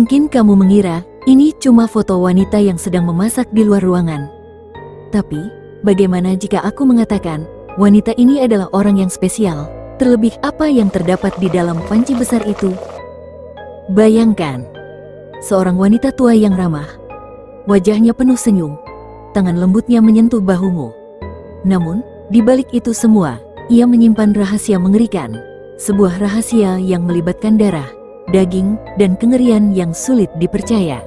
Mungkin kamu mengira ini cuma foto wanita yang sedang memasak di luar ruangan. Tapi, bagaimana jika aku mengatakan wanita ini adalah orang yang spesial? Terlebih apa yang terdapat di dalam panci besar itu? Bayangkan, seorang wanita tua yang ramah. Wajahnya penuh senyum, tangan lembutnya menyentuh bahumu. Namun, di balik itu semua, ia menyimpan rahasia mengerikan. Sebuah rahasia yang melibatkan darah, daging, dan kengerian yang sulit dipercaya.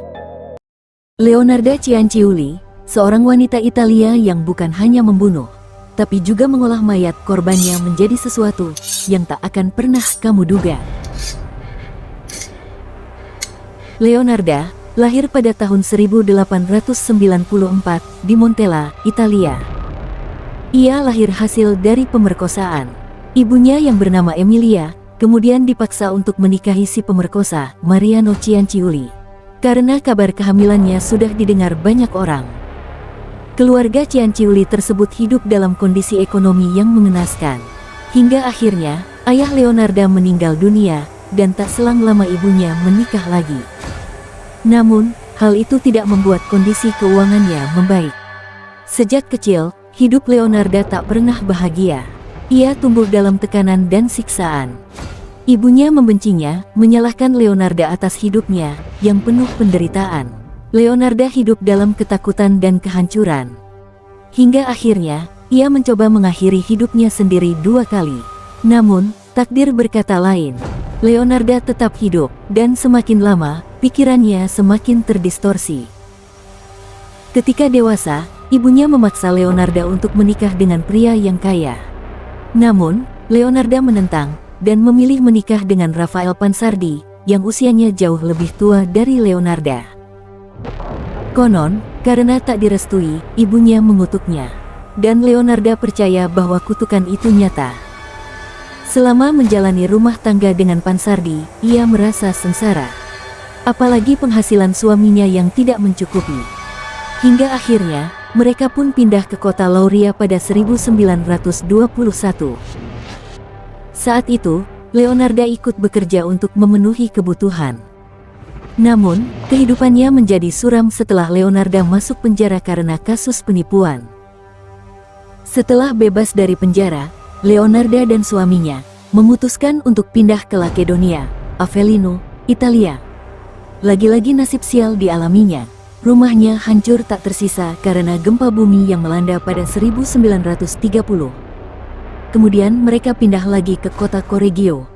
Leonarda Cianciulli, seorang wanita Italia yang bukan hanya membunuh, tapi juga mengolah mayat korbannya menjadi sesuatu yang tak akan pernah kamu duga. Leonarda lahir pada tahun 1894 di Montella, Italia. Ia lahir hasil dari pemerkosaan. Ibunya yang bernama Emilia kemudian dipaksa untuk menikahi si pemerkosa, Mariano Cianciulli, karena kabar kehamilannya sudah didengar banyak orang. Keluarga Cianciulli tersebut hidup dalam kondisi ekonomi yang mengenaskan. Hingga akhirnya, ayah Leonarda meninggal dunia, dan tak selang lama ibunya menikah lagi. Namun, hal itu tidak membuat kondisi keuangannya membaik. Sejak kecil, hidup Leonarda tak pernah bahagia. Ia tumbuh dalam tekanan dan siksaan. Ibunya membencinya, menyalahkan Leonarda atas hidupnya yang penuh penderitaan. Leonarda hidup dalam ketakutan dan kehancuran. Hingga akhirnya, ia mencoba mengakhiri hidupnya sendiri 2 kali. Namun, takdir berkata lain. Leonarda tetap hidup, dan semakin lama, pikirannya semakin terdistorsi. Ketika dewasa, ibunya memaksa Leonarda untuk menikah dengan pria yang kaya. Namun, Leonarda menentang dan memilih menikah dengan Rafael Pansardi yang usianya jauh lebih tua dari Leonarda. Konon, karena tak direstui, ibunya mengutuknya. Dan Leonarda percaya bahwa kutukan itu nyata. Selama menjalani rumah tangga dengan Pansardi, ia merasa sengsara. Apalagi penghasilan suaminya yang tidak mencukupi. Hingga akhirnya, mereka pun pindah ke kota Lauria pada 1921. Saat itu, Leonarda ikut bekerja untuk memenuhi kebutuhan. Namun, kehidupannya menjadi suram setelah Leonarda masuk penjara karena kasus penipuan. Setelah bebas dari penjara, Leonarda dan suaminya memutuskan untuk pindah ke Lakedonia, Avellino, Italia. Lagi-lagi nasib sial dialaminya. Rumahnya hancur tak tersisa karena gempa bumi yang melanda pada 1930. Kemudian mereka pindah lagi ke kota Correggio.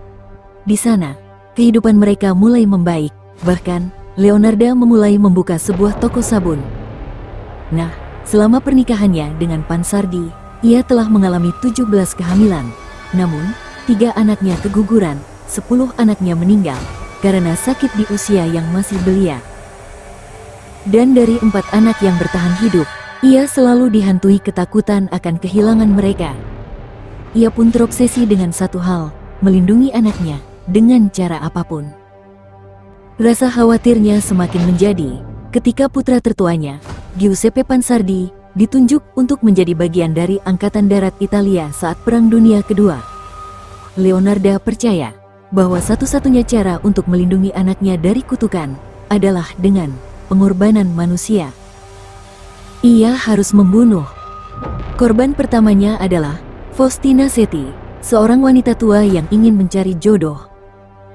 Di sana, kehidupan mereka mulai membaik, bahkan Leonarda memulai membuka sebuah toko sabun. Nah, selama pernikahannya dengan Pansardi, ia telah mengalami 17 kehamilan. Namun, 3 anaknya keguguran, 10 anaknya meninggal karena sakit di usia yang masih belia. Dan dari 4 anak yang bertahan hidup, ia selalu dihantui ketakutan akan kehilangan mereka. Ia pun terobsesi dengan satu hal, melindungi anaknya dengan cara apapun. Rasa khawatirnya semakin menjadi ketika putra tertuanya, Giuseppe Pansardi, ditunjuk untuk menjadi bagian dari Angkatan Darat Italia saat Perang Dunia Kedua. Leonarda percaya bahwa satu-satunya cara untuk melindungi anaknya dari kutukan adalah dengan pengorbanan manusia. Ia harus membunuh. Korban pertamanya adalah Faustina Setti, seorang wanita tua yang ingin mencari jodoh.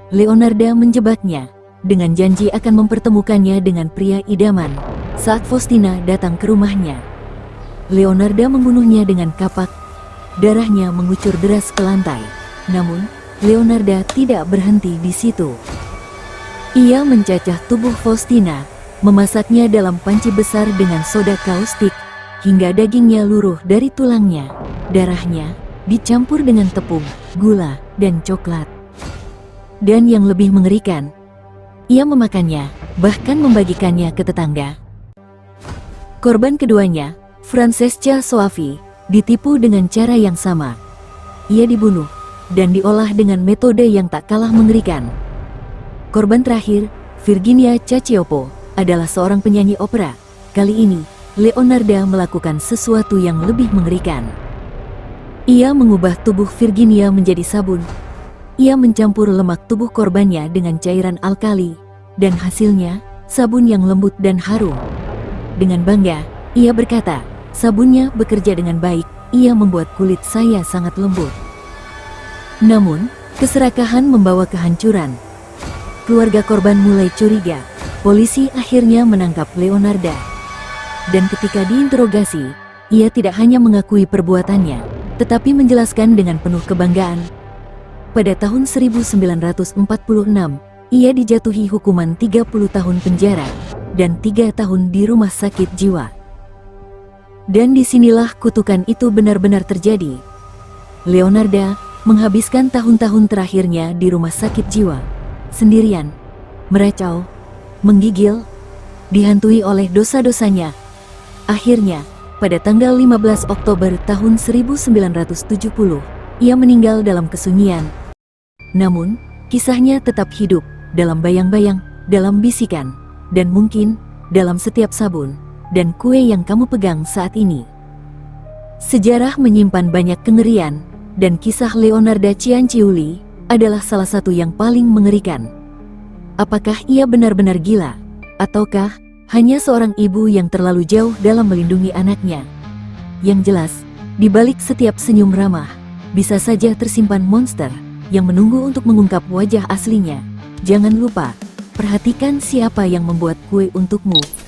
Leonarda menjebaknya dengan janji akan mempertemukannya dengan pria idaman saat Faustina datang ke rumahnya. Leonarda membunuhnya dengan kapak. Darahnya mengucur deras ke lantai. Namun, Leonarda tidak berhenti di situ. Ia mencacah tubuh Faustina, memasaknya dalam panci besar dengan soda kaustik, hingga dagingnya luruh dari tulangnya. Darahnya dicampur dengan tepung, gula, dan coklat. Dan yang lebih mengerikan, ia memakannya, bahkan membagikannya ke tetangga. Korban keduanya, Francesca Soavi, ditipu dengan cara yang sama. Ia dibunuh dan diolah dengan metode yang tak kalah mengerikan. Korban terakhir, Virginia Cacioppo, adalah seorang penyanyi opera. Kali ini, Leonarda melakukan sesuatu yang lebih mengerikan. Ia mengubah tubuh Virginia menjadi sabun. Ia mencampur lemak tubuh korbannya dengan cairan alkali, dan hasilnya, sabun yang lembut dan harum. Dengan bangga, ia berkata, sabunnya bekerja dengan baik, ia membuat kulit saya sangat lembut. Namun, keserakahan membawa kehancuran. Keluarga korban mulai curiga. Polisi akhirnya menangkap Leonarda. Dan ketika diinterogasi, ia tidak hanya mengakui perbuatannya, tetapi menjelaskan dengan penuh kebanggaan. Pada tahun 1946, ia dijatuhi hukuman 30 tahun penjara dan 3 tahun di rumah sakit jiwa. Dan disinilah kutukan itu benar-benar terjadi. Leonarda menghabiskan tahun-tahun terakhirnya di rumah sakit jiwa, sendirian, meracau, menggigil, dihantui oleh dosa-dosanya. Akhirnya, pada tanggal 15 Oktober tahun 1970, ia meninggal dalam kesunyian. Namun, kisahnya tetap hidup dalam bayang-bayang, dalam bisikan, dan mungkin dalam setiap sabun dan kue yang kamu pegang saat ini. Sejarah menyimpan banyak kengerian, dan kisah Leonarda Cianciulli adalah salah satu yang paling mengerikan. Apakah ia benar-benar gila? Ataukah hanya seorang ibu yang terlalu jauh dalam melindungi anaknya? Yang jelas, di balik setiap senyum ramah, bisa saja tersimpan monster yang menunggu untuk mengungkap wajah aslinya. Jangan lupa, perhatikan siapa yang membuat kue untukmu.